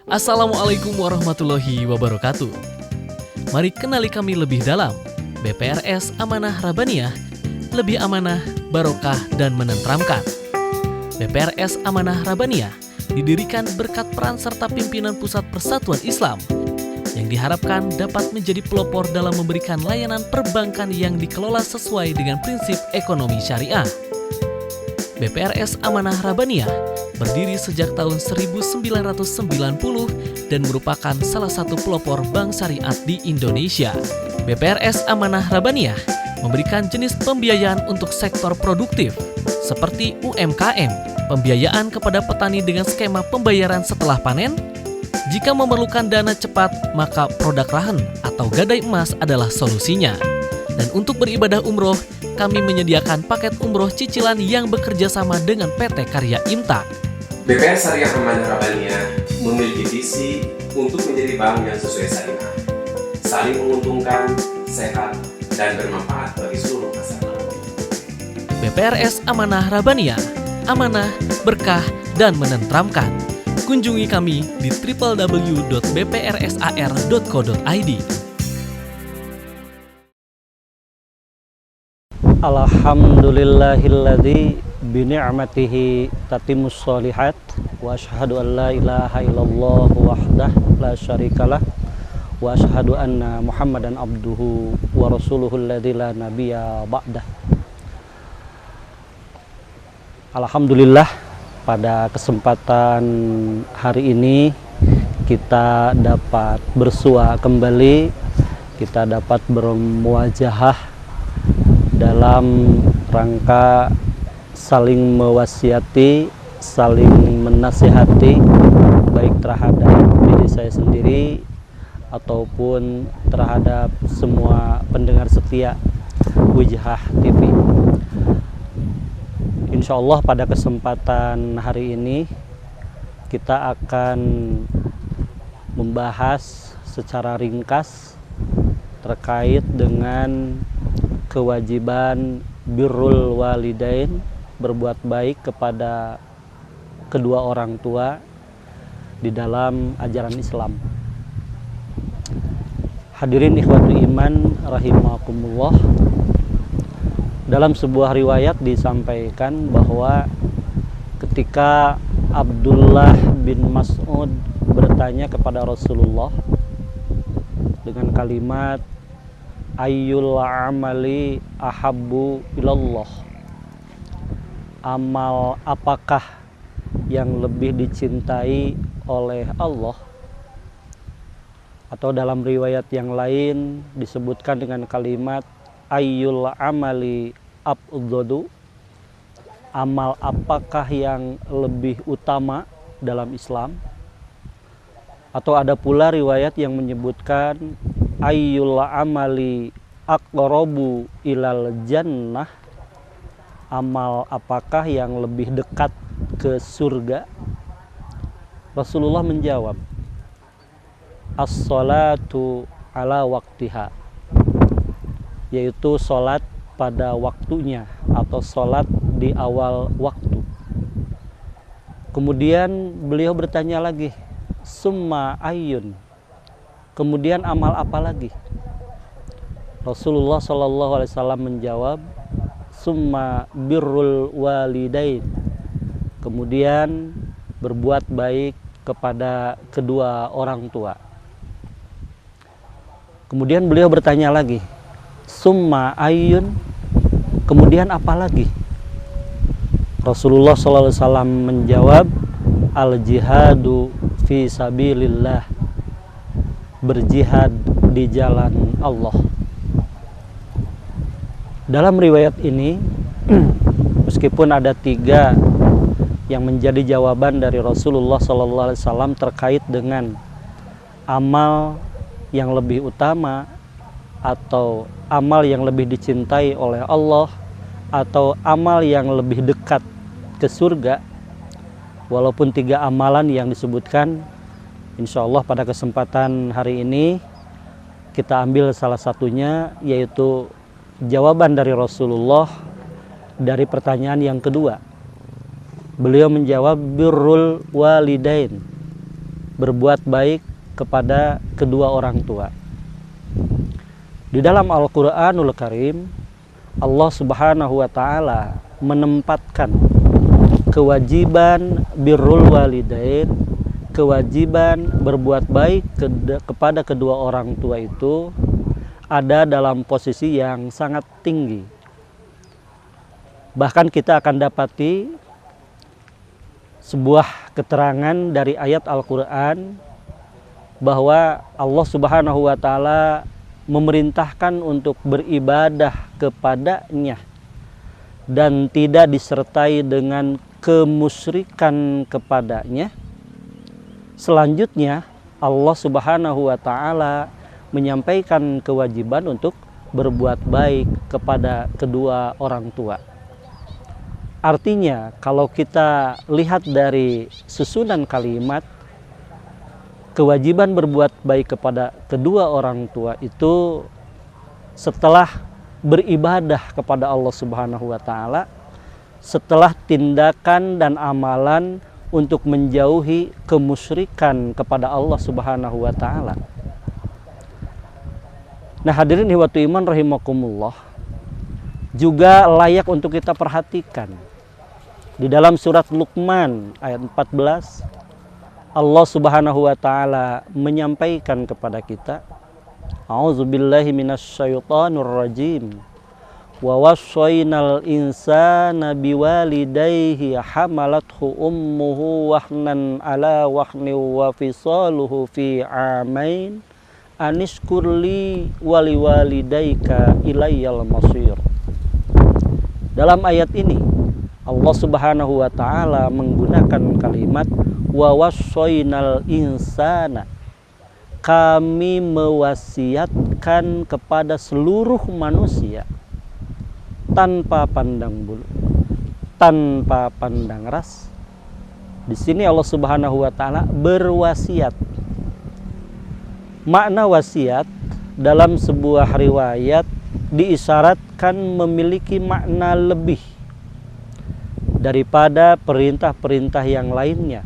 Assalamualaikum warahmatullahi wabarakatuh. Mari kenali kami lebih dalam. BPRS Amanah Rabbaniyah, lebih amanah, barokah, dan menenteramkan. BPRS Amanah Rabbaniyah didirikan berkat peran serta pimpinan Pusat Persatuan Islam yang diharapkan dapat menjadi pelopor dalam memberikan layanan perbankan yang dikelola sesuai dengan prinsip ekonomi syariah. BPRS Amanah Rabbaniyah berdiri sejak tahun 1990 dan merupakan salah satu pelopor bank syariat di Indonesia. BPRS Amanah Rabbaniyah memberikan jenis pembiayaan untuk sektor produktif seperti UMKM, pembiayaan kepada petani dengan skema pembayaran setelah panen. Jika memerlukan dana cepat, maka produk rahen atau gadai emas adalah solusinya. Dan untuk beribadah umroh, kami menyediakan paket umroh cicilan yang bekerja sama dengan PT Karya Imtak. BPR Syariah Amanah Rabbaniyah memiliki visi untuk menjadi bank yang sesuai syariah, saling menguntungkan, sehat, dan bermanfaat bagi seluruh masyarakat. BPRS Amanah Rabbaniyah, amanah, berkah, dan menenteramkan. Kunjungi kami di www.bprsar.co.id. Alhamdulillahilladzi bini'matihi tatimmus sholihat wa asyhadu an la ilaha illallah wahdah la syarikalah wa asyhadu anna Muhammadan abduhu wa rasuluhu alladzi la nabiyya ba'dah. Alhamdulillah, pada kesempatan hari ini kita dapat bersua kembali, kita dapat bermuajahah dalam rangka saling mewasiati, saling menasihati, baik terhadap diri saya sendiri ataupun terhadap semua pendengar setia Wijhah TV. Insya Allah pada kesempatan hari ini kita akan membahas secara ringkas terkait dengan kewajiban birrul walidain, berbuat baik kepada kedua orang tua di dalam ajaran Islam. Hadirin ikhwatul iman rahimakumullah, dalam sebuah riwayat disampaikan bahwa ketika Abdullah bin Mas'ud bertanya kepada Rasulullah dengan kalimat ayyul amali ahabbu ilallah, amal apakah yang lebih dicintai oleh Allah, atau dalam riwayat yang lain disebutkan dengan kalimat ayyul amali afdhalu, amal apakah yang lebih utama dalam Islam, atau ada pula riwayat yang menyebutkan ayyul amali aqrabu ilal jannah, amal apakah yang lebih dekat ke surga. Rasulullah menjawab, as-salatu ala waktiha, yaitu sholat pada waktunya atau sholat di awal waktu. Kemudian beliau bertanya lagi, summa ayyun, kemudian amal apa lagi? Rasulullah SAW menjawab, summa birrul walidain, kemudian berbuat baik kepada kedua orang tua. Kemudian beliau bertanya lagi, summa ayyun, kemudian apa lagi? Rasulullah SAW menjawab, al jihadu fi sabilillah, berjihad di jalan Allah. Dalam riwayat ini meskipun ada 3 yang menjadi jawaban dari Rasulullah SAW terkait dengan amal yang lebih utama, atau amal yang lebih dicintai oleh Allah, atau amal yang lebih dekat ke surga, walaupun 3 amalan yang disebutkan, insya Allah pada kesempatan hari ini kita ambil salah satunya, yaitu jawaban dari Rasulullah dari pertanyaan yang kedua. Beliau menjawab birrul walidain, berbuat baik kepada kedua orang tua. Di dalam Al-Qur'anul Karim, Allah Subhanahu wa taala menempatkan kewajiban birrul walidain, kewajiban berbuat baik kepada kedua orang tua itu ada dalam posisi yang sangat tinggi. Bahkan kita akan dapati sebuah keterangan dari ayat Al-Quran bahwa Allah Subhanahu wa taala memerintahkan untuk beribadah kepadanya dan tidak disertai dengan kemusyrikan kepadanya. Selanjutnya Allah Subhanahu wa taala menyampaikan kewajiban untuk berbuat baik kepada kedua orang tua. Artinya kalau kita lihat dari susunan kalimat, kewajiban berbuat baik kepada kedua orang tua itu setelah beribadah kepada Allah Subhanahu wa taala, setelah tindakan dan amalan untuk menjauhi kemusyrikan kepada Allah Subhanahu wa taala. Nah, hadirin ihwatu iman rahimakumullah, juga layak untuk kita perhatikan. Di dalam surat Luqman ayat 14, Allah Subhanahu wa taala menyampaikan kepada kita, A'udzubillahi minasyaitonir rajim. Wa wassaynal insana biwalidayhi hamalathu ummuhu wahnan ala wahni wa fisaluhu fi amain anishkurli waliwalidayka ilayyal masir. Dalam ayat ini Allah Subhanahu wa taala menggunakan kalimat wa wassaynal insana. Kami mewasiatkan kepada seluruh manusia tanpa pandang bulu, tanpa pandang ras. Di sini Allah Subhanahu wa taala berwasiat. Makna wasiat dalam sebuah riwayat diisyaratkan memiliki makna lebih daripada perintah-perintah yang lainnya.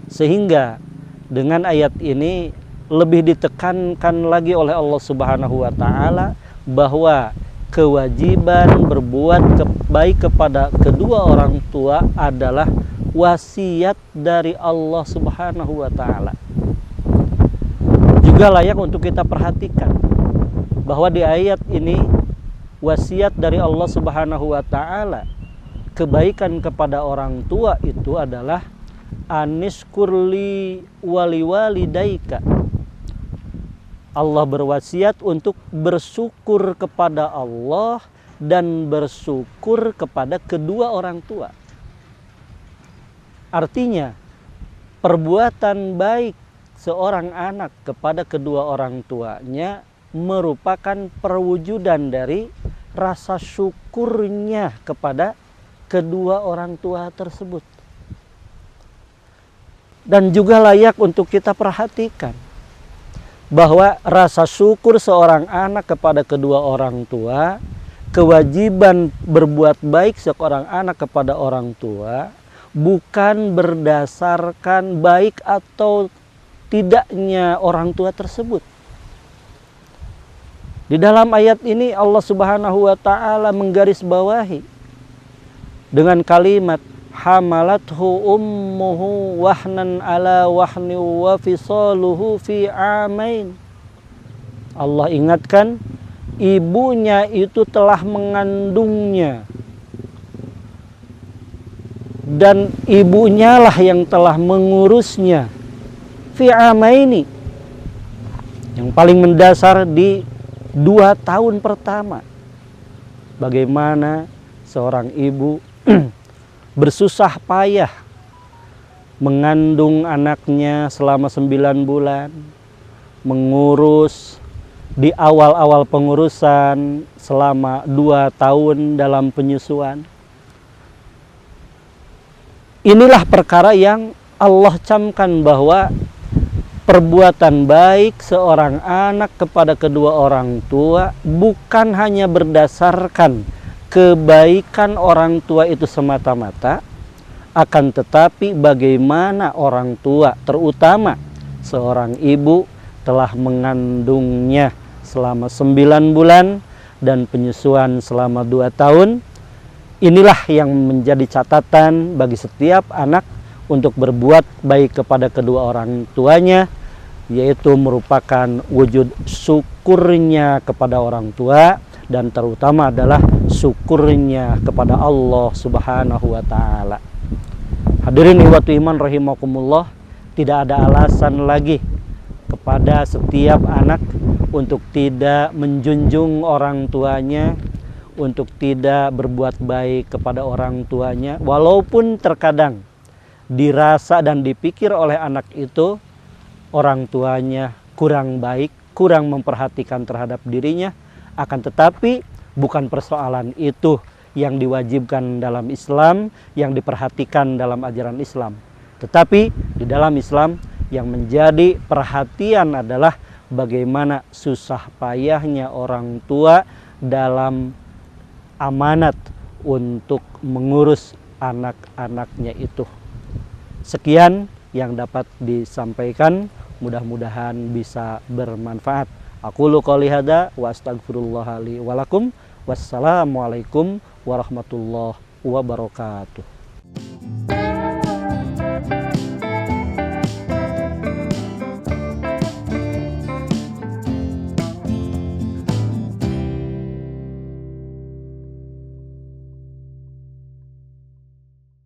Sehingga dengan ayat ini lebih ditekankan lagi oleh Allah Subhanahu wa taala bahwa kewajiban berbuat baik kepada kedua orang tua adalah wasiat dari Allah Subhanahu wa taala. Juga layak untuk kita perhatikan bahwa di ayat ini wasiat dari Allah Subhanahu wa taala, kebaikan kepada orang tua itu adalah anishkurli waliwalidayka. Allah berwasiat untuk bersyukur kepada Allah dan bersyukur kepada kedua orang tua. Artinya, perbuatan baik seorang anak kepada kedua orang tuanya merupakan perwujudan dari rasa syukurnya kepada kedua orang tua tersebut. Dan juga layak untuk kita perhatikan bahwa rasa syukur seorang anak kepada kedua orang tua, kewajiban berbuat baik seorang anak kepada orang tua bukan berdasarkan baik atau tidaknya orang tua tersebut. Di dalam ayat ini Allah Subhanahu wa taala menggarisbawahi dengan kalimat hamalathu ummuhu wahnan ala wahni wa fisaluhu fi amain. Allah ingatkan ibunya itu telah mengandungnya dan ibunya lah yang telah mengurusnya fi amaini, yang paling mendasar di 2 tahun pertama. Bagaimana seorang ibu bersusah payah mengandung anaknya selama 9 bulan, mengurus di awal-awal pengurusan selama 2 tahun dalam penyusuan. Inilah perkara yang Allah camkan bahwa perbuatan baik seorang anak kepada kedua orang tua bukan hanya berdasarkan kebaikan orang tua itu semata-mata, Akan tetapi bagaimana orang tua, terutama seorang ibu telah mengandungnya selama 9 bulan dan penyusuan selama 2 tahun, inilah yang menjadi catatan bagi setiap anak untuk berbuat baik kepada kedua orang tuanya, yaitu merupakan wujud syukurnya kepada orang tua dan terutama adalah syukurnya kepada Allah Subhanahu wa taala. Hadirin ikhwatu iman rahimakumullah, tidak ada alasan lagi kepada setiap anak untuk tidak menjunjung orang tuanya, untuk tidak berbuat baik kepada orang tuanya, walaupun terkadang dirasa dan dipikir oleh anak itu orang tuanya kurang baik, kurang memperhatikan terhadap dirinya. Akan tetapi bukan persoalan itu yang diwajibkan dalam Islam, yang diperhatikan dalam ajaran Islam. Tetapi di dalam Islam yang menjadi perhatian adalah bagaimana susah payahnya orang tua dalam amanat untuk mengurus anak-anaknya itu. Sekian yang dapat disampaikan, mudah-mudahan bisa bermanfaat. Aqulu qouli hadza wa astaghfirullah li wa lakum. Wassalamualaikum warahmatullahi wabarakatuh.